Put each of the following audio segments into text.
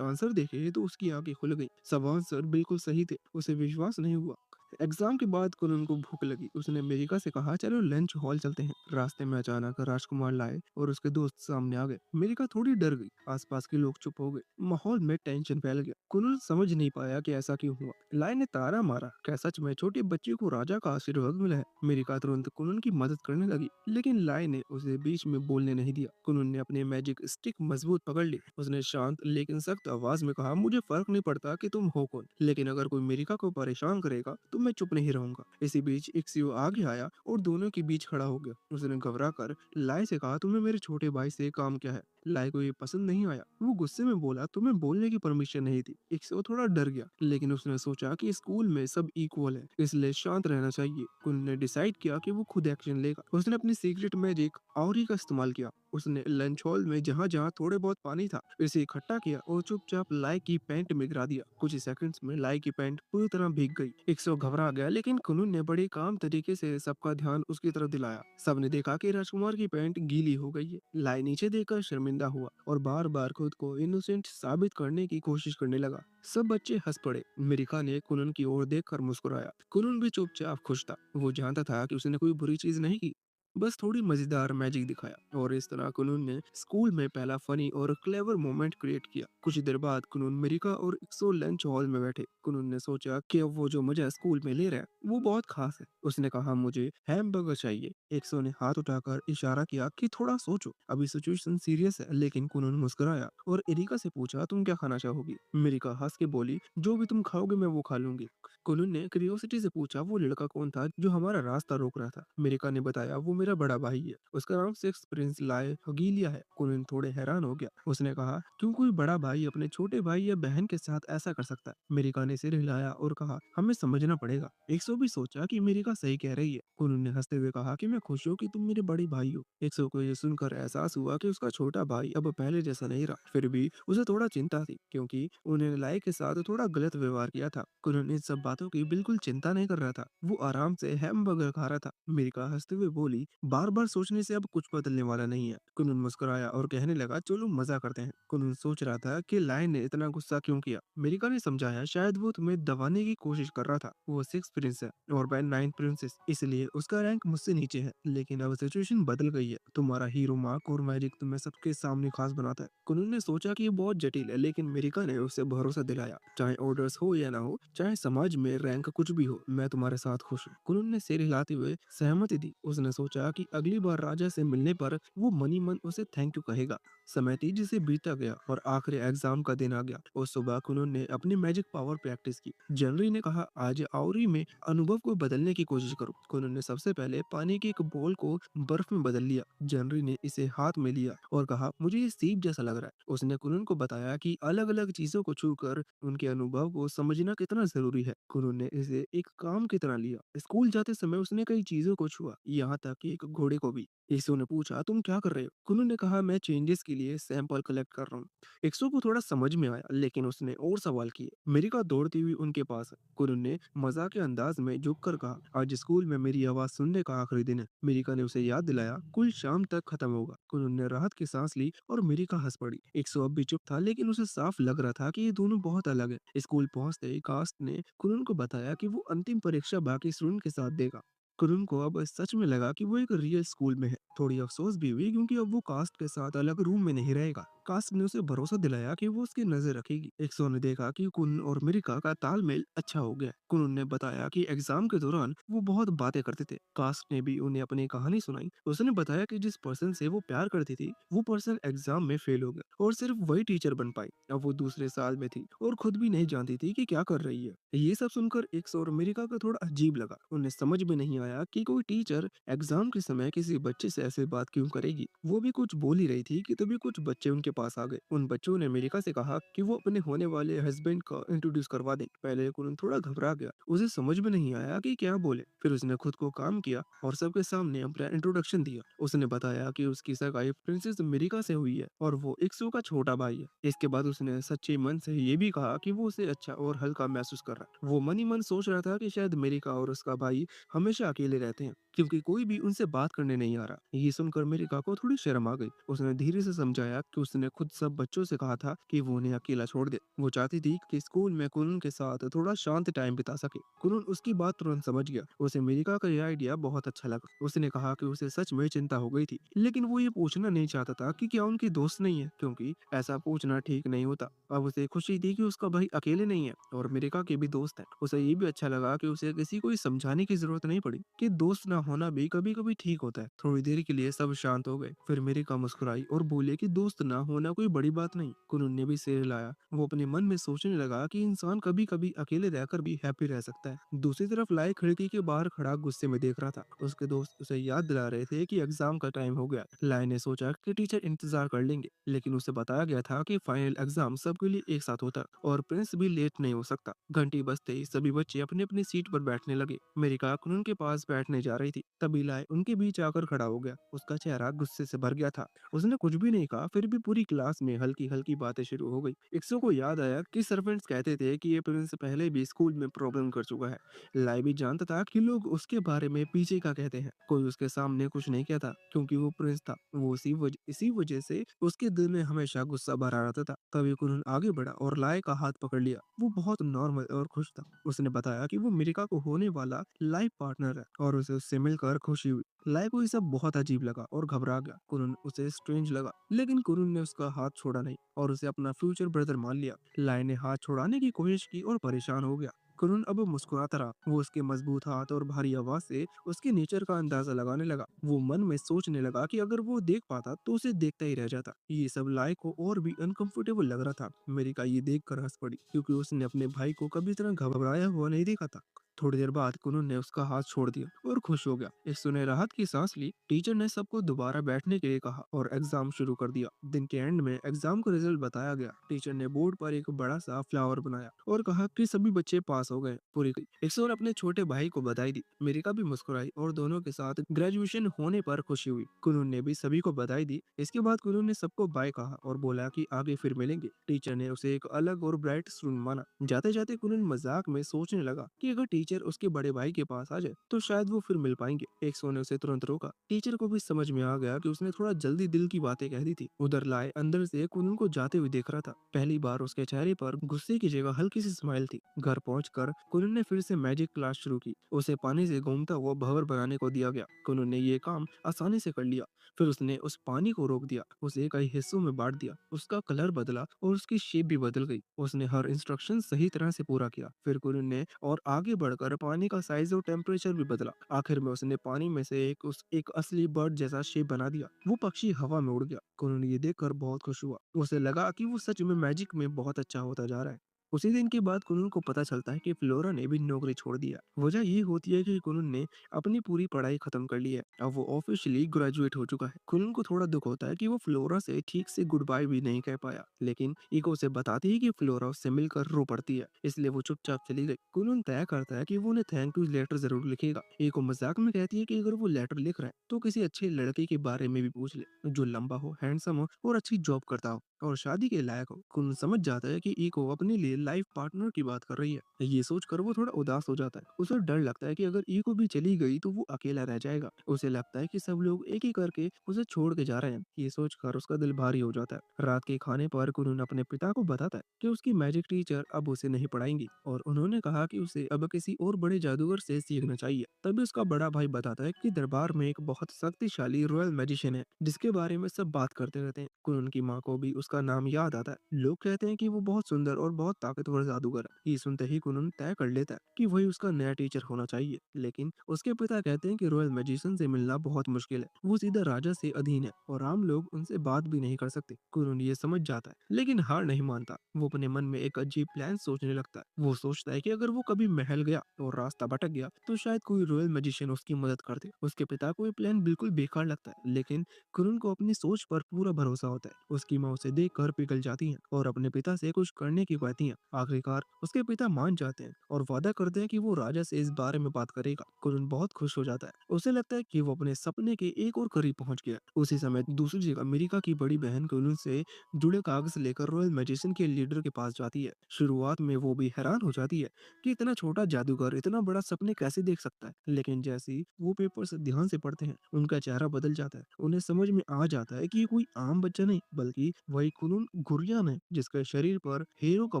Answer देखे तो उसकी आंखें खुल गई। सब आंसर बिल्कुल सही थे। उसे विश्वास नहीं हुआ। एग्जाम के बाद कुनन को भूख लगी। उसने मेरिका से कहा, चलो लंच हॉल चलते हैं। रास्ते में अचानक राजकुमार लाए और उसके दोस्त सामने आ गए। मेरिका थोड़ी डर गई। आसपास के लोग चुप हो गए। माहौल में टेंशन फैल गया। कुनन समझ नहीं पाया कि ऐसा क्यों हुआ। लाए ने तारा मारा, क्या सच में छोटे बच्चे को राजा का आशीर्वाद मिला है? मेरिका तुरंत कुनन की मदद करने लगी, लेकिन लाए ने उसे बीच में बोलने नहीं दिया। कुनन ने अपनी मैजिक स्टिक मजबूत पकड़ ली। उसने शांत लेकिन सख्त आवाज में कहा, मुझे फर्क नहीं पड़ता कि तुम हो कौन, लेकिन अगर कोई मेरिका को परेशान करेगा तो मैं चुप नहीं रहूंगा। इसी बीच इक्सियो आगे आया और दोनों के बीच खड़ा हो गया। उसने घबरा कर लाई से कहा, तुम्हें मेरे छोटे भाई से काम क्या है? लाई को ये पसंद नहीं आया। वो गुस्से में बोला, तुम्हें बोलने की परमिशन नहीं थी। इक्सियो थोड़ा डर गया, लेकिन उसने सोचा कि स्कूल में सब इक्वल है, इसलिए शांत रहना चाहिए। कुन ने डिसाइड किया कि वो खुद एक्शन लेगा। उसने अपनी सीक्रेट मैजिक आवरी का इस्तेमाल किया। उसने लंच हॉल में जहाँ जहाँ थोड़े बहुत पानी था उसे इकट्ठा किया और चुपचाप लाई की पैंट में गिरा दिया। कुछ ही सेकंड्स में लाई की पैंट पूरी तरह भीग गई। इक्सो घबरा गया, लेकिन कुनून ने बड़े काम तरीके से सबका ध्यान उसकी तरफ दिलाया। सबने देखा कि राजकुमार की पैंट गीली हो गई है। लाई नीचे देखकर शर्मिंदा हुआ और बार बार खुद को इनोसेंट साबित करने की कोशिश करने लगा। सब बच्चे हंस पड़े। मिरिका ने कुनन की ओर देखकर मुस्कुराया। कुनन भी चुपचाप खुश था। वो जानता था कि उसने कोई बुरी चीज नहीं की, बस थोड़ी मजेदार मैजिक दिखाया। और इस तरह कुनून ने स्कूल में पहला फनी और क्लेवर मोमेंट क्रिएट किया। कुछ देर बाद कुनून अमेरिका और इक्सो लंच हॉल में बैठे। कुनून ने सोचा कि अब वो जो मजा स्कूल में ले रहा है वो बहुत खास है। उसने कहा, मुझे हैमबर्गर चाहिए। इक्सो ने हाथ उठाकर इशारा किया कि थोड़ा सोचो, अभी सिचुएशन सीरियस है। लेकिन कुनून मुस्कुराया और एरिका से पूछा, तुम क्या खाना चाहोगी? अमेरिका हंस के बोली, जो भी तुम खाओगे मैं वो खा लूंगी। कुनून ने क्यूरियोसिटी से पूछा, वो लड़का कौन था जो हमारा रास्ता रोक रहा था? अमेरिका ने बताया, वो मेरा बड़ा भाई है, उसका नाम सिक्स प्रिंस लाए हगीलिया है। कुनून थोड़े हैरान हो गया। उसने कहा, क्यों कोई बड़ा भाई अपने छोटे भाई या बहन के साथ ऐसा कर सकता है? अमेरिका ने सिर हिलाया और कहा, हमें समझना पड़ेगा। एक भी सोचा कि अमेरिका सही कह रही है। कुनून ने हंसते हुए कहा कि मैं खुश हूँ कि तुम मेरे बड़े भाई हो। एक को ये सुनकर एहसास हुआ कि उसका छोटा भाई अब पहले जैसा नहीं रहा। फिर भी उसे थोड़ा चिंता थी, क्योंकि उन्होंने लाई के साथ थोड़ा गलत व्यवहार किया था। कुनून इन सब बातों की बिल्कुल चिंता नहीं कर रहा था। वो आराम से हैमबर्गर खा रहा था। अमेरिका हंसते हुए बोली, बार बार सोचने से अब कुछ बदलने वाला नहीं है। कुनून मुस्कुराया और कहने लगा, चलो मजा करते हैं। कुनून सोच रहा था कि लायन ने इतना गुस्सा क्यों किया। अमेरिका ने समझाया, शायद वो तुम्हें दबाने की कोशिश कर रहा था। वो सिक्स प्रिंस है और मैं नाइन्थ प्रिंसेस, इसलिए उसका रैंक मुझसे नीचे है। लेकिन अब सिचुएशन बदल गई है। तुम्हारा हीरो मार्क और मैजिक तुम्हें सबके सामने खास बनाता है। कुनून ने सोचा कि ये बहुत जटिल है, लेकिन अमेरिका ने उसे भरोसा दिलाया, चाहे ऑर्डर्स हो या ना हो, चाहे समाज में रैंक कुछ भी हो, मैं तुम्हारे साथ खुश हूँ। कुनून ने सिर हिलाते हुए सहमति दी। उसने सोचा कि अगली बार राजा से मिलने पर वो मनी मन उसे थैंक यू कहेगा। समय तेजी से बीता गया और आखिरी एग्जाम का दिन आ गया। उस सुबह कुनून ने अपनी मैजिक पावर प्रैक्टिस की। जनरी ने कहा, आज आवरी में अनुभव को बदलने की कोशिश करो। कुनून ने सबसे पहले पानी की एक बॉल को बर्फ में बदल लिया। जनरी ने इसे हाथ में लिया और कहा, मुझे ये सीप जैसा लग रहा है। उसने कुनून को बताया कि अलग अलग चीजों को छूकर उनके अनुभव को समझना कितना जरूरी है। कुनून ने इसे एक काम की तरह लिया। स्कूल जाते समय उसने कई चीजों को छुआ, यहाँ तक कि एक घोड़े को भी। यीशु ने पूछा, तुम क्या कर रहे हो? कुनून ने कहा, मैं चेंजेस के लिए सैंपल कलेक्ट कर रहा हूँ। एक्सो को थोड़ा समझ में आया, लेकिन उसने और सवाल किए। अमेरिका दौड़ती हुई उनके पास है। कुनून ने मजाक के अंदाज में झुक कर कहा, आज स्कूल में मेरी आवाज सुनने का आखिरी दिन है। अमेरिका ने उसे याद दिलाया, कुल शाम तक खत्म होगा। कुनून ने राहत की सांस ली और अमेरिका हंस पड़ी। एक्सो अब भी चुप था, लेकिन उसे साफ लग रहा था कि ये दोनों बहुत अलग है। स्कूल पहुंचते ही कास्ट ने कुनून को बताया कि वो अंतिम परीक्षा बाकी स्टूडेंट के साथ देगा। कुरुन को अब सच में लगा कि वो एक रियल स्कूल में है। थोड़ी अफसोस भी हुई, क्योंकि अब वो कास्ट के साथ अलग रूम में नहीं रहेगा। कास्ट ने उसे भरोसा दिलाया कि वो उसकी नजर रखेगी। एक्सो ने देखा कि कुन और मिरिका का तालमेल अच्छा हो गया। कुन ने बताया कि एग्जाम के दौरान वो बहुत बातें करते थे। कास्ट ने भी उन्हें अपनी कहानी सुनाई। उसने बताया कि जिस पर्सन से वो प्यार करती थी वो पर्सन एग्जाम में फेल हो गया और सिर्फ वही टीचर बन पाई। अब वो दूसरे साल में थी और खुद भी नहीं जानती थी कि क्या कर रही है। ये सब सुनकर एक्सो और अमेरिका को थोड़ा अजीब लगा। उन्हें समझ में नहीं आया कि कोई टीचर एग्जाम के समय किसी बच्चे से ऐसे बात क्यों करेगी। वो भी कुछ बोल ही रही थी कि तभी कुछ बच्चे उनके पास आ गए। उन बच्चों ने अमेरिका से कहा कि वो अपने होने वाले हस्बैंड का इंट्रोड्यूस करवा दें। पहले कुन थोड़ा घबरा गया। उसे समझ में नहीं आया कि क्या बोले। फिर उसने खुद को काम किया और सबके सामने अपना इंट्रोडक्शन दिया। उसने बताया कि उसकी सगाई प्रिंसेस अमेरिका से हुई है और वो एक्सो का छोटा भाई है। इसके बाद उसने सच्चे मन से ये भी कहा कि वो उसे अच्छा और हल्का महसूस कर रहा है। वो मन ही मन सोच रहा था कि शायद अमेरिका और उसका भाई हमेशा अकेले रहते हैं। क्योंकि कोई भी उनसे बात करने नहीं आ रहा। ये सुनकर मेरिका को थोड़ी शर्म आ गई। उसने धीरे से समझाया कि उसने खुद सब बच्चों से कहा था कि वो उन्हें अकेला छोड़ दे। वो चाहती थी कि स्कूल में कुनन के साथ थोड़ा शांत टाइम बिता सके। कुनन उसकी बात तुरंत समझ गया। उसे मेरिका का यह आइडिया बहुत अच्छा लगा। उसने कहा कि उसे सच में चिंता हो गई थी, लेकिन वो ये पूछना नहीं चाहता था कि क्या उनकी दोस्त नहीं है, क्योंकि ऐसा पूछना ठीक नहीं होता। अब उसे खुशी थी कि उसका भाई अकेले नहीं है और मेरिका के भी दोस्त हैं। उसे ये भी अच्छा लगा कि उसे किसी को ये समझाने की जरूरत नहीं पड़ी कि दोस्त ना होना भी कभी कभी ठीक होता है। थोड़ी देर के लिए सब शांत हो गए। फिर मेरिका मुस्कुराई और बोले कि दोस्त ना होना कोई बड़ी बात नहीं। कुनन ने भी सिर हिलाया। वो अपने मन में सोचने लगा कि इंसान कभी कभी अकेले रहकर भी हैप्पी रह सकता है। दूसरी तरफ लाई खिड़की के बाहर खड़ा गुस्से में देख रहा था। उसके दोस्त उसे याद दिला रहे थे कि एग्जाम का टाइम हो गया। लाई ने सोचा कि टीचर इंतजार कर लेंगे, लेकिन उसे बताया गया था कि फाइनल एग्जाम सबके लिए एक साथ होता है और प्रिंस भी लेट नहीं हो सकता। घंटी बजते ही सभी बच्चे अपनी अपनी सीट पर बैठने लगे। मेरिका कुनन के पास बैठने जा रही थी, तभी लाई उनके बीच आकर खड़ा हो गया। उसका चेहरा गुस्से से भर गया था। उसने कुछ भी नहीं कहा, फिर भी पूरी क्लास में हल्की हल्की बातें शुरू हो गई। इक्सो को याद आया कि सर्वेंट्स कहते थे कि ये प्रिंस पहले भी स्कूल में प्रॉब्लम कर चुका है। लाई भी जानता था कि लोग उसके बारे में पीछे का कहते हैं। कोई उसके सामने कुछ नहीं कहता क्योंकि वो प्रिंस था। वो इसी वजह से उसके दिल में हमेशा गुस्सा भरा रहता था। तभी कुनन आगे बढ़ा और लाई का हाथ पकड़ लिया। वो बहुत नॉर्मल और खुश था। उसने बताया कि वो मिरिका को होने वाला लाइफ पार्टनर है और उसे उससे मिलकर खुशी हुई। लाई को ये सब बहुत अजीब लगा और घबरा गया। कुनन उसे स्ट्रेंज लगा, लेकिन कुनन ने उसका हाथ छोड़ा नहीं और उसे अपना फ्यूचर ब्रदर मान लिया। लाई ने हाथ छुड़ाने की कोशिश की और परेशान हो गया। कुनन अब मुस्कुराता रहा। वो उसके मजबूत हाथ और भारी आवाज से उसके नेचर का अंदाजा लगाने लगा। वो मन में सोचने लगा कि अगर वो देख पाता तो उसे देखता ही रह जाता। ये सब लाई को और भी अनकंफर्टेबल लग रहा था। मेरिका ये देख कर हंस पड़ी, क्योंकि उसने अपने भाई को कभी इतना घबराया हुआ नहीं देखा था। थोड़ी देर बाद कुनन ने उसका हाथ छोड़ दिया और खुश हो गया। इसने राहत की सांस ली। टीचर ने सबको दोबारा बैठने के लिए कहा और एग्जाम शुरू कर दिया। दिन के एंड में एग्जाम का रिजल्ट बताया गया। टीचर ने बोर्ड पर एक बड़ा सा फ्लावर बनाया और कहा कि सभी बच्चे पास हो गए। पूरी ईश्वर अपने छोटे भाई को बधाई दी। मेरिका भी मुस्कुराई और दोनों के साथ ग्रेजुएशन होने पर खुशी हुई। कुनून ने भी सभी को बधाई दी। इसके बाद कुनून ने सबको बाय कहा और बोला कि आगे फिर मिलेंगे। टीचर ने उसे एक अलग और ब्राइट स्टूडेंट माना। जाते जाते कुनून मजाक में सोचने लगा कि अगर टीचर उसके बड़े भाई के पास आ जाए तो शायद वो फिर मिल पाएंगे। एक सौ ने उसे तुरंत रोका। टीचर को भी समझ में आ गया कि उसने थोड़ा जल्दी दिल की बातें कह दी थी। उधर लाए अंदर से कुनून को जाते हुए देख रहा था। पहली बार उसके चेहरे पर गुस्से की जगह हल्की सी स्माइल थी। घर पहुंचकर कुनून ने फिर से मैजिक क्लास शुरू की। उसे पानी से घूमता हुआ भंवर बनाने को दिया गया। कुनून ने ये काम आसानी से कर लिया। फिर उसने उस पानी को रोक दिया, उसे कई हिस्सों में बांट दिया। उसका कलर बदला और उसकी शेप भी बदल गई। उसने हर इंस्ट्रक्शन सही तरह से पूरा किया। फिर कुनून ने और आगे बढ़कर पानी का साइज और टेम्परेचर भी बदला। आखिर में उसने पानी में से एक असली बर्ड जैसा शेप बना दिया। वो पक्षी हवा में उड़ गया। कुनून ये देखकर बहुत खुश हुआ। उसे लगा कि वो सच में मैजिक में बहुत अच्छा होता जा रहा है। उसी दिन के बाद कुनून को पता चलता है कि फ्लोरा ने भी नौकरी छोड़ दिया। वजह ये होती है कि कुनून ने अपनी पूरी पढ़ाई खत्म कर ली है। अब वो ऑफिशियली ग्रेजुएट हो चुका है। कुनून को थोड़ा दुख होता है कि वो फ्लोरा से ठीक से गुड बाय भी नहीं कह पाया, लेकिन इको उसे बताती है कि फ्लोरा उससे मिलकर रो पड़ती है, इसलिए वो चुपचाप चली गई। कुनून तय करता है कि वो उन्हें थैंक यू लेटर जरूर लिखेगा। इको मजाक में कहती है कि अगर वो लेटर लिख रहा है तो किसी अच्छे लड़के के बारे में भी पूछ ले, जो लंबा हो, हैंडसम हो और अच्छी जॉब करता हो और शादी के लायक हो। कुनून समझ जाता है कि इको अपने लिए लाइफ पार्टनर की बात कर रही है। ये सोचकर वो थोड़ा उदास हो जाता है। उसे डर लगता है कि अगर ईगो भी चली गई तो वो अकेला रह जाएगा। उसे लगता है कि सब लोग एक एक करके उसे छोड़ के जा रहे हैं। ये सोचकर उसका दिल भारी हो जाता है। रात के खाने पर कुनून अपने पिता को बताता है कि उसकी मैजिक टीचर अब उसे नहीं पढ़ाएंगी और उन्होंने कहा कि उसे अब किसी और बड़े जादूगर से सीखना चाहिए। तभी उसका बड़ा भाई बताता है कि दरबार में एक बहुत शक्तिशाली रॉयल मैजिशियन है जिसके बारे में सब बात करते रहते हैं। कुनून की माँ को भी उसका नाम याद आता है। लोग कहते हैं कि वो बहुत सुंदर और बहुत ताकतवर जादूगर है। ये सुनते ही कुनून तय कर लेता है कि वही उसका नया टीचर होना चाहिए, लेकिन उसके पिता कहते हैं कि रॉयल मैजिशियन से मिलना बहुत मुश्किल है। वो सीधा राजा से अधीन है और आम लोग उनसे बात भी नहीं कर सकते। कुनून ये समझ जाता है, लेकिन हार नहीं मानता। वो अपने मन में एक अजीब प्लान सोचने लगता है। वो सोचता है कि अगर वो कभी महल गया और रास्ता भटक गया तो शायद कोई रॉयल मैजिशियन उसकी मदद कर दे। उसके पिता को ये प्लान बिल्कुल बेकार लगता है, लेकिन कुनून को अपनी सोच पर पूरा भरोसा होता है। उसकी माँ उसे देखकर पिघल जाती हैं और अपने पिता से कुछ करने की कहती हैं। आखिरकार उसके पिता मान जाते हैं और वादा करते हैं कि वो राजा से इस बारे में बात करेगा। कुरुन बहुत खुश हो जाता है। उसे लगता है कि वो अपने सपने के एक और करीब पहुंच गया। उसी समय दूसरी जगह अमेरिका की बड़ी बहन कुरुन से जुड़े कागज लेकर रॉयल मैजिशियन के लीडर के पास जाती है। शुरुआत में वो भी हैरान हो जाती है कि इतना छोटा जादूगर इतना बड़ा सपने कैसे देख सकता है, लेकिन जैसे ही वो पेपर्स ध्यान से पढ़ते हैं उनका चेहरा बदल जाता है। उन्हें समझ में आ जाता है कि ये कोई आम बच्चा नहीं बल्कि वही कुनून गुरियान है जिसके शरीर पर हीरो का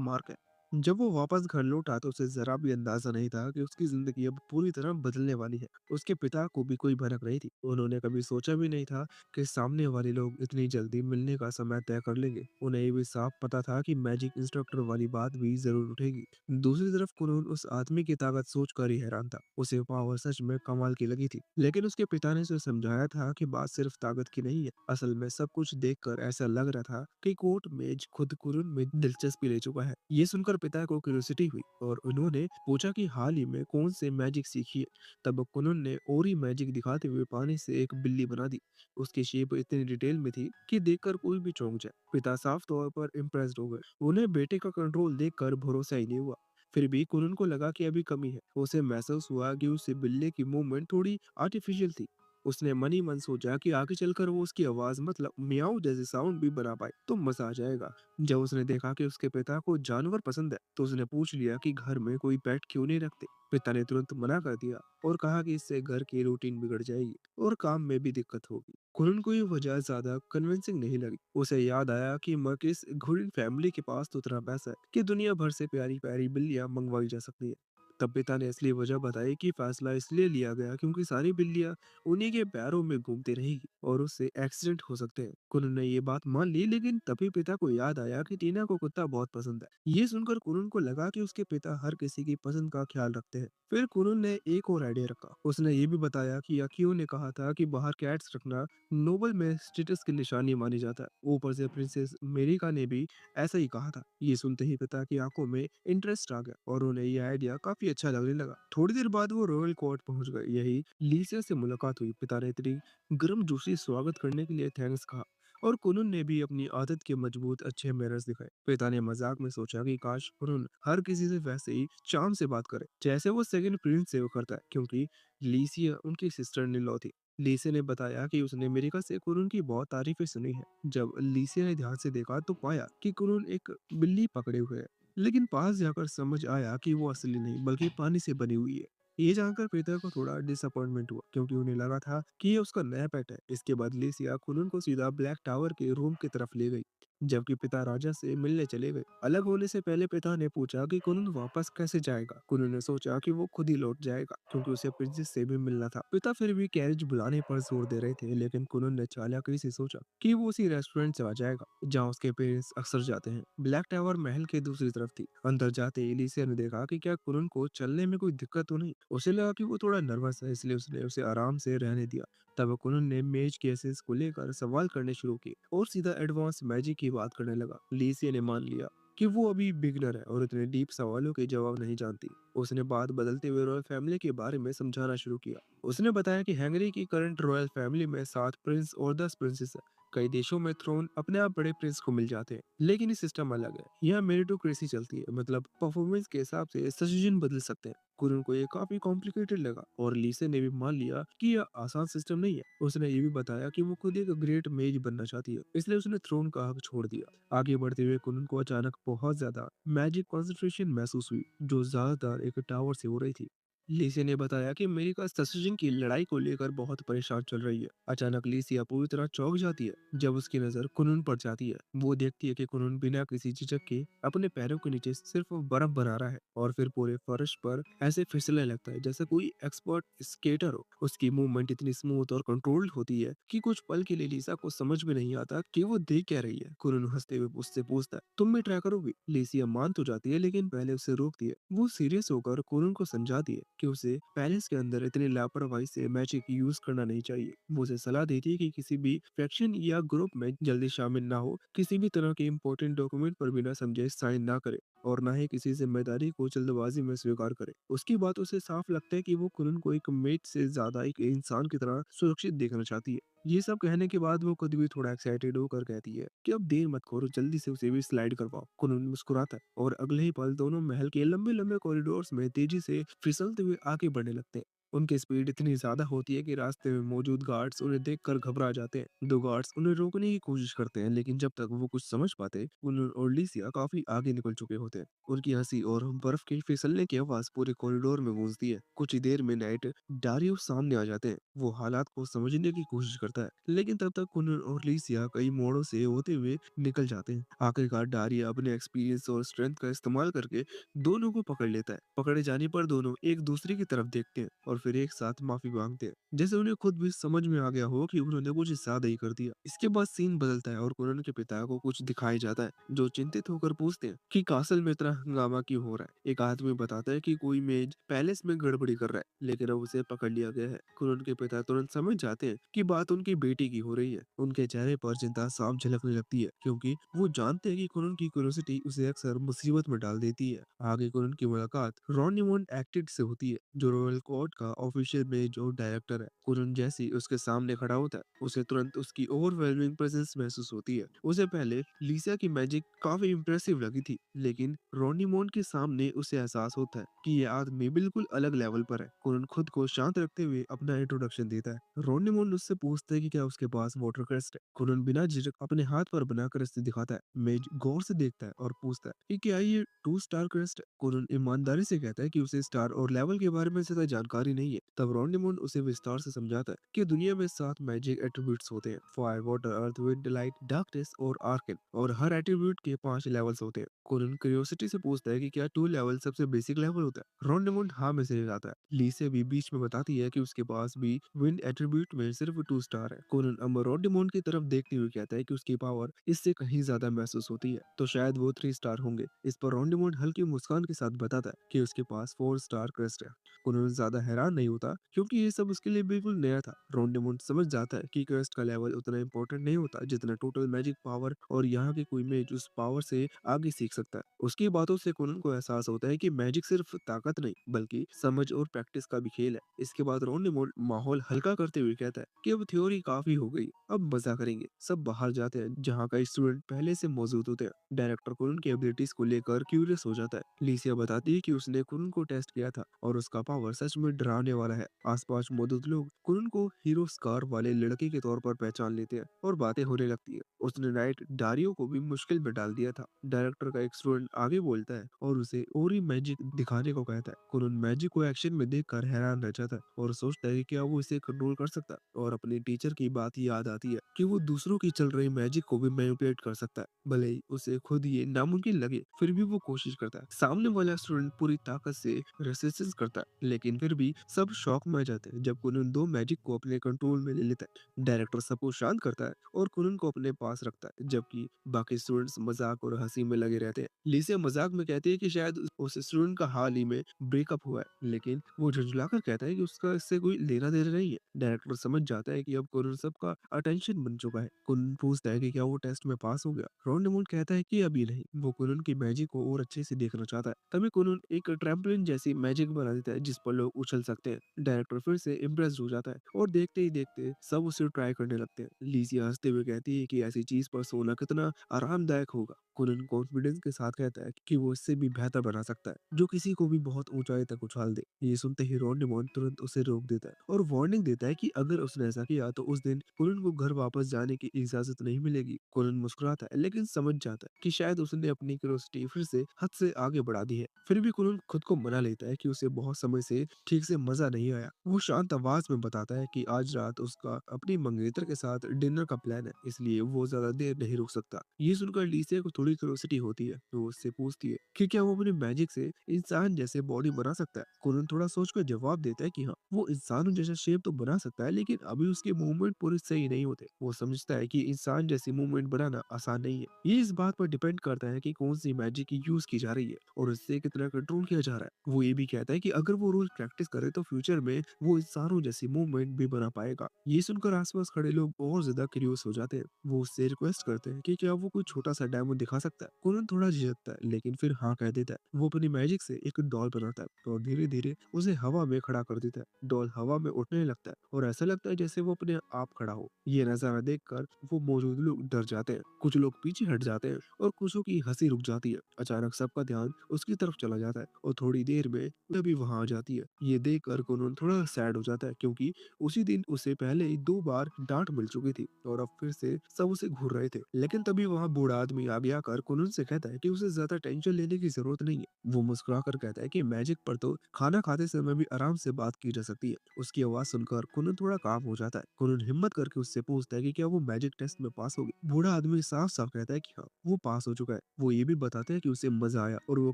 मार्क है। जब वो वापस घर लौटा तो उसे जरा भी अंदाजा नहीं था कि उसकी जिंदगी अब पूरी तरह बदलने वाली है। उसके पिता को भी कोई भनक नहीं थी। उन्होंने कभी सोचा भी नहीं था कि सामने वाले लोग इतनी जल्दी मिलने का समय तय कर लेंगे। उन्हें ये भी साफ पता था कि मैजिक इंस्ट्रक्टर वाली बात भी जरूर उठेगी। दूसरी तरफ कुनून उस आदमी की ताकत सोचकर ही हैरान था। उसे पावर सच में कमाल की लगी थी, लेकिन उसके पिता ने उसे समझाया था कि बात सिर्फ ताकत की नहीं है। असल में सब कुछ देखकर ऐसा लग रहा था कि कोर्ट मेज खुद कुनून में दिलचस्पी ले चुका है। ये सुनकर पिता को क्यूरियोसिटी हुई और उन्होंने पूछा कि हाल ही में कौन से मैजिक सीखी है। तब कुनून ने ओरी मैजिक दिखाते हुए पानी से एक बिल्ली बना दी। उसकी शेप इतनी डिटेल में थी कि देखकर कोई भी चौंक जाए। पिता साफ तौर पर इम्प्रेस्ड हो गए। उन्हें बेटे का कंट्रोल देखकर भरोसा ही नहीं हुआ। फिर भी कुनून को लगा कि अभी कमी है। उसे महसूस हुआ कि उससे बिल्ली की मूवमेंट थोड़ी आर्टिफिशियल थी। उसने मन ही मन सोचा कि आगे चलकर वो उसकी आवाज मतलब मियाऊ जैसे साउंड भी बना पाए तो मजा आ जाएगा। जब उसने देखा कि उसके पिता को जानवर पसंद है तो उसने पूछ लिया कि घर में कोई पेट क्यों नहीं रखते। पिता ने तुरंत मना कर दिया और कहा कि इससे घर की रूटीन बिगड़ जाएगी और काम में भी दिक्कत होगी। कुनन को ये वजह ज्यादा कन्विंसिंग नहीं लगी। उसे याद आया कि मर्किस घुरिन फैमिली के पास तो इतना पैसा है कि दुनिया भर से प्यारी प्यारी बिल्लियां मंगवाई जा सकती है। तब पिता ने असली वजह बताई कि फैसला इसलिए लिया गया क्योंकि सारी बिल्लियां उन्हीं के पैरों में घूमती रहेगी और उससे एक्सीडेंट हो सकते हैं। कुनन ने ये बात मान ली, लेकिन तभी पिता को याद आया कि टीना को कुत्ता बहुत पसंद है। ये सुनकर कुनन को लगा कि उसके पिता हर किसी की पसंद का ख्याल रखते हैं। फिर कुनन ने एक और आइडिया रखा। उसने ये भी बताया कि अकियो ने कहा था कि बाहर कैट्स रखना नोबल में स्टेटस की निशानी मानी जाता है। ऊपर से प्रिंसेस मेरिका ने भी ऐसा ही कहा था। ये सुनते ही पिता की आंखों में इंटरेस्ट आ गया और उन्हें ये आइडिया काफी अच्छा लगने लगा। थोड़ी देर बाद वो रॉयल कोर्ट पहुंच गए। यही लीसिया से मुलाकात हुई। पिता ने इतनी गर्म जोशी स्वागत करने के लिए थैंक्स कहा और कुनन ने भी अपनी आदत के मजबूत अच्छे मैनर्स दिखाए। पिता ने मजाक में सोचा कि काश कुनन हर किसी से वैसे ही चाम से बात करे जैसे वो सेकंड प्रिंस से वो करता है, क्योंकि लीसिया उनकी सिस्टर इन लॉ थी। लीसे ने बताया कि उसने अमेरिका से कुनन की बहुत तारीफें सुनी है। जब लीसिया ने ध्यान से देखा तो पाया कि कुनन एक बिल्ली पकड़े हुए है, लेकिन पास जाकर समझ आया कि वो असली नहीं बल्कि पानी से बनी हुई है। ये जानकर पीटर को थोड़ा डिसअपॉइंटमेंट हुआ क्योंकि उन्हें लगा था कि ये उसका नया पेट है। इसके बाद लिसिया कुनन को सीधा ब्लैक टावर के रूम की तरफ ले गई, जबकि पिता राजा से मिलने चले गए। अलग होने से पहले पिता ने पूछा कि कुनन वापस कैसे जाएगा। कुनन ने सोचा कि वो खुद ही लौट जाएगा क्योंकि उसे प्रिंसेस से भी मिलना था। पिता फिर भी कैरेज बुलाने पर जोर दे रहे थे, लेकिन कुनन ने चालाकी से सोचा कि वो उसी रेस्टोरेंट से आ जाएगा जहाँ उसके पेरेंट्स अक्सर जाते हैं। ब्लैक टावर महल के दूसरी तरफ थी। अंदर जाते ही एलिसिया ने देखा कि क्या कुनन को चलने में कोई दिक्कत तो नहीं। उसे लगा कि वो थोड़ा नर्वस है, इसलिए उसने उसे आराम से रहने दिया। तब कुनन ने मेज केसेस को लेकर सवाल करने शुरू किए और सीधा एडवांस मैजिक की बात करने लगा। लीसिया ने मान लिया कि वो अभी बिगनर है और इतने डीप सवालों के जवाब नहीं जानती। उसने बात बदलते हुए रॉयल फैमिली के बारे में समझाना शुरू किया। उसने बताया कि हैंगरी की करंट रॉयल फैमिली में 7 प्रिंस और 10 प्रिंसेस है। कई देशों में थ्रोन अपने आप बड़े प्रिंस को मिल जाते हैं, लेकिन ये सिस्टम अलग है। यहाँ मेरिटोक्रेसी चलती है, मतलब परफॉर्मेंस के हिसाब से सजेशन बदल सकते हैं। कुरन को ये काफी कॉम्प्लिकेटेड लगा और लीसे ने भी मान लिया कि यह आसान सिस्टम नहीं है। उसने ये भी बताया कि वो खुद एक ग्रेट मेज बनना चाहती है, इसलिए उसने थ्रोन का हक छोड़ दिया। आगे बढ़ते हुए कुरन को अचानक बहुत ज्यादा मैजिक कंसंट्रेशन महसूस हुई, जो ज्यादातर एक टावर से हो रही थी। लीसे ने बताया कि अमेरिका ससेशन की लड़ाई को लेकर बहुत परेशान चल रही है। अचानक लीसिया पूरी तरह चौंक जाती है जब उसकी नजर कुनून पर जाती है। वो देखती है कि कुनून बिना किसी झिझक के अपने पैरों के नीचे सिर्फ बर्फ बना रहा है और फिर पूरे फर्श पर ऐसे फिसलने लगता है जैसे कोई एक्सपर्ट स्केटर हो। उसकी मूवमेंट इतनी स्मूथ और कंट्रोल्ड होती है कि कुछ पल के लिए लीसा को समझ में नहीं आता कि वो देख क्या रही है। कुनून हंसते हुए उससे पूछता है, तुम भी ट्राई करोगी? लीसिया मान तो जाती है, लेकिन पहले उसे रोकती है। वो सीरियस होकर कुनून को समझाती है कि उसे पैलेस के अंदर इतनी लापरवाही से मैजिक यूज करना नहीं चाहिए। वो उसे सलाह देती है कि किसी भी फैक्शन या ग्रुप में जल्दी शामिल ना हो, किसी भी तरह के इम्पोर्टेंट डॉक्यूमेंट पर बिना समझे साइन ना करे और ना ही किसी जिम्मेदारी को जल्दबाजी में स्वीकार करे। उसकी बातों से साफ लगता है कि वो कुनन को एक मेट से ज्यादा एक इंसान की तरह सुरक्षित देखना चाहती है। ये सब कहने के बाद वो खुद भी थोड़ा एक्साइटेड होकर कहती है कि अब देर मत करो, जल्दी से उसे भी स्लाइड करवाओ। कुनून मुस्कुराता है और अगले ही पल दोनों महल के लंबे लंबे कॉरिडोर्स में तेजी से फिसलते हुए आगे बढ़ने लगते हैं। उनकी स्पीड इतनी ज्यादा होती है कि रास्ते में मौजूद गार्ड्स उन्हें देखकर घबरा जाते हैं। दो गार्ड्स उन्हें रोकने की कोशिश करते हैं, लेकिन जब तक वो कुछ समझ पाते, कुनून और लिसिया काफी आगे निकल चुके होते हैं। उनकी हंसी और बर्फ के फिसलने की आवाज पूरे कॉरिडोर में गूंजती है। कुछ ही देर में नाइट डारियो सामने आ जाते हैं। वो हालात को समझने की कोशिश करता है, लेकिन तब तक कुनन और लीसिया कई मोड़ों से होते हुए निकल जाते हैं। आखिरकार डारिया अपने एक्सपीरियंस और स्ट्रेंथ का इस्तेमाल करके दोनों को पकड़ लेता है। पकड़े जाने पर दोनों एक दूसरे की तरफ देखते हैं और फिर एक साथ माफी मांगते हैं, जैसे उन्हें खुद भी समझ में आ गया हो कि उन्होंने कुछ ज्यादा ही कर दिया। इसके बाद सीन बदलता है और कुनन के पिता को कुछ दिखाई जाता है, जो चिंतित होकर पूछते हैं कि कासल में इतना हंगामा क्यों हो रहा है। एक आदमी बताता है कि कोई मेज पैलेस में गड़बड़ी कर रहा है, लेकिन अब उसे पकड़ लिया गया है। कुनन के पिता तुरंत समझ जाते हैं कि बात उनकी बेटी की हो रही है। उनके चेहरे पर चिंता साफ झलकने लगती है, क्योंकि वो जानते हैं कि कुनन की क्यूरियोसिटी उसे अक्सर मुसीबत में डाल देती है। आगे कुनन की मुलाकात रोनीमोंड एक्टेड से होती है, जो रॉयल कोर्ट का ऑफिशियल में जो डायरेक्टर है। कुनन जैसे ही उसके सामने खड़ा होता है, उसे तुरंत उसकी ओवरवेलमिंग प्रेजेंस महसूस होती है। उसे पहले लिसा की मैजिक काफी इम्प्रेसिव लगी थी, लेकिन रोनीमोंड के सामने उसे एहसास होता है कि ये आदमी बिल्कुल अलग लेवल पर है। कुनन खुद को शांत रखते हुए अपना इंट्रोडक्शन देता है। रोनीमोंड उससे पूछता है कि क्या उसके पास वाटर क्रेस्ट है। कुनन बिना झिझक अपने हाथ पर बना क्रेस्ट दिखाता है। मेज गौर से देखता है और पूछता है कि क्या ये 2 स्टार क्रेस्ट है। कुनन ईमानदारी से कहता है कि उसे स्टार और लेवल के बारे में ज्यादा जानकारी नहीं है। तब रोनीमोंड उसे विस्तार से समझाता है कि दुनिया में 7 मैजिक एट्रीब्यूट्स होते हैं: फायर, वाटर, अर्थ, विंड, लाइट, डार्कनेस और आर्कन, और हर एट्रीब्यूट के 5 लेवल्स होते हैं। कुनन क्यूरियोसिटी से पूछता है कि क्या 2 लेवल सबसे बेसिक लेवल होता है। रोंडेमोंड हाँ में से जाता है। लीसे भी बीच में बताती है कि उसके पास भी विंड एट्रीब्यूट में सिर्फ 2 स्टार है। कुनन अब रोंडेमोंड की तरफ देखते हुए कहता है कि उसकी पावर इससे कहीं ज्यादा महसूस होती है, तो शायद वो 3 स्टार होंगे। इस पर रोंडेमोंड हल्की मुस्कान के साथ बताता है कि उसके पास 4 स्टार क्रेस्ट है। कुनन ज्यादा हैरान नहीं होता, क्योंकि ये सब उसके लिए बिल्कुल नया था। रोंडेमोंड समझ जाता है कि क्रेस्ट का लेवल उतना इंपॉर्टेंट नहीं होता जितना टोटल मैजिक पावर, और यहाँ की कोई मेज उस पावर से आगे सीख सकता है। उसकी बातों से कुनन को एहसास होता है कि मैजिक सिर्फ ताकत नहीं, बल्कि समझ और प्रैक्टिस का भी खेल है। इसके बाद रोंडेमोंड माहौल हल्का करते हुए कहता है कि अब थ्योरी काफी हो गई, अब मजा करेंगे। सब बाहर जाते हैं, जहाँ का स्टूडेंट पहले से मौजूद होते हैं। डायरेक्टर कुनन की एबिलिटीज को लेकर क्यूरियस हो जाता है। लीसिया बताती है कि उसने कुनन को टेस्ट किया था और उसका पावर सच में डरावने वाला है। आसपास मौजूद लोग कुनन को हीरो स्कार वाले लड़के के तौर पर पहचान लेते हैं और बातें होने लगती है। उसने नाइट डारियो को भी मुश्किल में डाल दिया था। डायरेक्टर का एक स्टूडेंट आगे बोलता है और उसे ओरी मैजिक दिखाने को कहता है। कुनन मैजिक को एक्शन में देखकर हैरान रह जाता है और सोचता है कि क्या वो इसे कंट्रोल कर सकता है, और अपने टीचर की बात याद आती है कि वो दूसरों की चल रही मैजिक को भी मैनिपुलेट कर सकता है। भले ही उसे खुद ये नामुमकिन लगे, फिर भी वो कोशिश करता है। सामने वाला स्टूडेंट पूरी ताकत से रेसिस्टेंस करता है, लेकिन फिर भी सब शॉक में आ जाते हैं जब कुनन 2 मैजिक को अपने कंट्रोल में ले लेता है। डायरेक्टर सबको शांत करता है और कुनन को अपने पास रखता है, जबकि बाकी स्टूडेंट्स मजाक और हंसी में लगे रहते हैं। लिसे मजाक में कहती है कि शायद उस स्टूडेंट का हाल ही में ब्रेकअप हुआ है, लेकिन वो झुंझलाकर कहता है कि उसका इससे कोई लेना देना नहीं है। डायरेक्टर समझ जाता है कि अब कुनन सबका अटेंशन बन चुका है। कुनन पूछता है कि क्या वो टेस्ट में पास हो गया। रोंडेमोंड कहता है कि अभी नहीं, वो कुनन की मैजिक को और अच्छे से देखना चाहता है। तभी कुनन एक ट्रैम्पोलिन जैसी मैजिक बना देता है, जिस पर लोग उछल सकते हैं। डायरेक्टर फिर से इम्प्रेस्ड हो जाता है और देखते ही देखते सब उसे ट्राई करने लगते हैं। लीजिया हंसते हुए कहती है कि ऐसी चीज पर सोना कितना आरामदायक होगा। कुनन कॉन्फिडेंस के साथ कहता है कि वो इससे भी बेहतर बना सकता है, जो किसी को भी बहुत ऊंचाई तक उछाल दे। ये सुनते ही रोंडेमोंड तुरंत उसे रोक देता है और वार्निंग देता है कि अगर उसने ऐसा किया तो उस दिन कुनन को घर वापस जाने की इजाजत नहीं मिलेगी। कुनन मुस्कुराता है, लेकिन समझ जाता है कि शायद उसने अपनी क्यूरियोसिटी फिर से हद से आगे बढ़ा दी है। फिर भी कुनन खुद को मना लेता है कि उसे बहुत समय से ठीक से मजा नहीं आया। वो शांत आवाज में बताता है कि आज रात उसका अपनी मंगेतर के साथ डिनर का प्लान है, इसलिए वो ज्यादा देर नहीं रुक सकता। ये सुनकर लीसे को थोड़ी क्यूरियोसिटी होती है, तो वो उससे पूछती है कि क्या वो अपनी मैजिक से इंसान जैसे बॉडी बना सकता है। कुनन थोड़ा सोचकर जवाब देता है कि हाँ, वो इंसानों जैसा शेप तो बना सकता है, लेकिन अभी उसके मूवमेंट पूरे सही नहीं होते। वो समझता है कि इंसान जैसी मूवमेंट बनाना आसान नहीं है। ये इस बात पर डिपेंड करता है कि कौन सी मैजिक की यूज की जा रही है और उससे कितना कंट्रोल किया जा रहा है। वो ये भी कहता है कि अगर वो रोज प्रैक्टिस करे तो फ्यूचर में वो इंसानों जैसी मूवमेंट भी बना पाएगा। ये सुनकर आसपास खड़े लोग और ज्यादा क्यूरियस हो जाते हैं। वो उससे रिक्वेस्ट करते हैं कि क्या वो कोई छोटा सा डेमो दिखा सकता है। कोनन थोड़ा झिझकता है लेकिन फिर हाँ कह देता है। वो अपनी मैजिक से एक डॉल बनाता है और धीरे धीरे उसे हवा में खड़ा कर देता है। डॉल हवा में उठने लगता है और ऐसा लगता है जैसे वो अपने आप खड़ा हो। ये नजारा देखकर वो मौजूद लोग डर जाते हैं, कुछ लोग पीछे हट जाते हैं और कुछों की हंसी रुक जाती है। अचानक सबका ध्यान उसकी तरफ चला जाता है और थोड़ी देर में वह भी वहां आ जाती है। ये देखकर कोनन थोड़ा सैड हो जाता है क्योंकि उसी दिन उसे पहले ही 2 बार डांट मिल चुकी थी और अब फिर से सब उसे घूर रहे थे। लेकिन तभी वहां बूढ़ा आदमी आगे आकर कोनन से कहता है कि उसे ज्यादा टेंशन लेने की जरूरत नहीं है। वो मुस्कुरा कर कहता है कि मैजिक पर तो खाना खाते समय भी आराम से बात की जा सकती है। उसकी आवाज सुनकर कोनन थोड़ा काम हो जाता है। कोनन हिम्मत करके उससे पूछता है कि क्या वो मैजिक टेस्ट में पास हो गई। बूढ़ा आदमी साफ साफ कहता है कि हाँ वो पास हो चुका है। वो ये भी बताता है कि उसे मजा आया और वो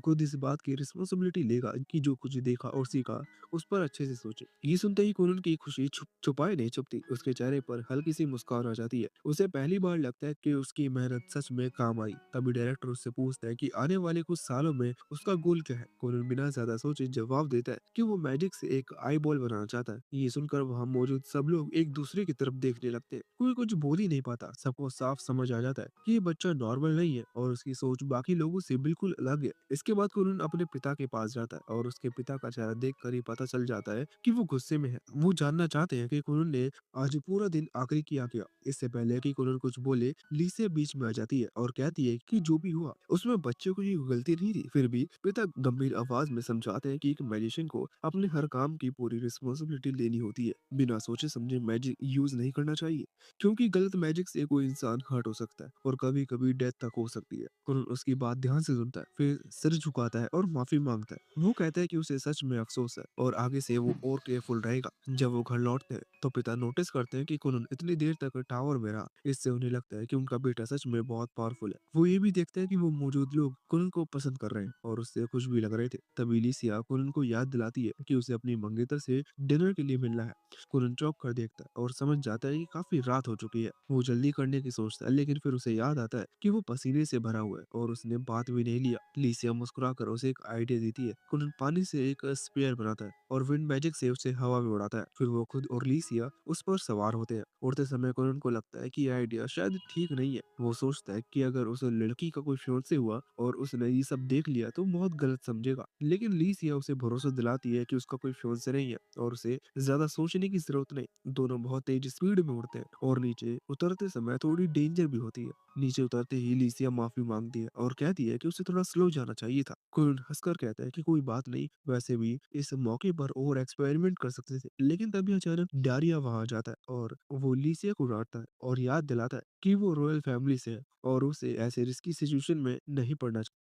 खुद इस बात की रिस्पॉन्सिबिलिटी लेगा कि जो कुछ देखा और सीखा उस पर अच्छे से सोचे। ये सुनते ही कोनन की खुशी छुपाए नहीं छुपती। उसके चेहरे पर हल्की सी मुस्कान आ जाती है। उसे पहली बार लगता है कि उसकी मेहनत सच में काम आई। तभी डायरेक्टर उससे पूछता है कि आने वाले कुछ सालों में उसका गोल क्या है। कोनन बिना ज्यादा सोचे जवाब देता है कि वो मैजिक से एक आई बॉल बनाना चाहता है। ये सुनकर वहां मौजूद सब लोग एक दूसरे की तरफ देखने लगते हैं। कोई कुछ बोल ही नहीं पाता। सबको साफ समझ आ जाता है कि ये बच्चा नॉर्मल नहीं है और उसकी सोच बाकी लोगों से बिल्कुल अलग है। इसके बाद कोनन अपने पिता के पास जाता है और उसके पिता का चेहरा देख कर ही पता चल जाता है कि वो गुस्से में है। वो जानना चाहते हैं कि कोनन ने आज पूरा दिन आखिरी किया क्या। इससे पहले कि कोनन कुछ बोले, लीसिया बीच में आ जाती है और कहती है कि जो भी हुआ उसमें बच्चे को कोई गलती नहीं थी। फिर भी पिता गंभीर आवाज में समझाते हैं कि एक मैजिशियन को अपने हर काम की पूरी रिस्पॉन्सिबिलिटी लेनी होती है। बिना सोचे समझे मैजिक यूज नहीं करना चाहिए क्योंकि गलत मैजिक से कोई इंसान हर्ट हो सकता है और कभी कभी डेथ तक हो सकती है। कुरन उसकी बात ध्यान से सुनता है, फिर सिर झुकाता है और माफी मांगता है। वो कहता है कि उसे सच में अफसोस है और आगे से वो और केयरफुल रहेगा। जब वो घर लौटते हैं तो पिता नोटिस करते हैं कि कुरन इतनी देर तक टावर में रहा। इससे उन्हें लगता है कि उनका बेटा सच में बहुत पावरफुल है। वो ये भी देखते हैं कि वो मौजूद लोग कुरन को पसंद कर रहे हैं और उससे खुश भी लग रहे थे। तभी लिसिया कुरन को याद दिलाती है कि उसे अपनी मंगेतर से डिनर के लिए मिलना है। कुरन चौंक कर देखता है और समझ जाता है कि काफी रात हो चुकी है। वो जल्दी करने की सोचता है लेकिन फिर उसे याद आता है कि वो पसीने से भरा हुआ है और उसने बात भी नहीं लिया। लिसिया मुस्कुराकर उसे एक आइडिया देती है। कुरन पानी से एक स्पेयर बनाता है और विंड मैजिक से उसे हवा में उड़ाता है। फिर वो खुद और लिसिया उस पर सवार होते हैं। उड़ते समय कुरन को लगता है कि यह आइडिया शायद ठीक नहीं है। वो सोचता है कि अगर उस लड़की का कोई फियांसे हुआ और उसने ये सब देख लिया तो बहुत गलत समझेगा। लेकिन लिसिया उसे भरोसा दिलाती है कि उसका कोई फियांसे नहीं है और उसे ज्यादा सोचने की जरूरत नहीं। दोनों बहुत तेज स्पीड में उड़ते हैं और नीचे उतरते समय थोड़ी डेंजर भी होती है। नीचे उतरते ही लिसिया माफी मांगती है और कहती है कि उसे थोड़ा स्लो जाना चाहिए था। कुरन हंसकर कहता है कि कोई बात नहीं, वैसे भी इस मौके पर और एक्सपेरिमेंट कर सकते थे। लेकिन तभी अचानक डारिया वहां आ जाता है और वो लिसिया को डांटता है और याद दिलाता है कि वो रॉयल फैमिली से है और उसे ऐसे रिस्की सिचुएशन में नहीं पड़ना चाहिए।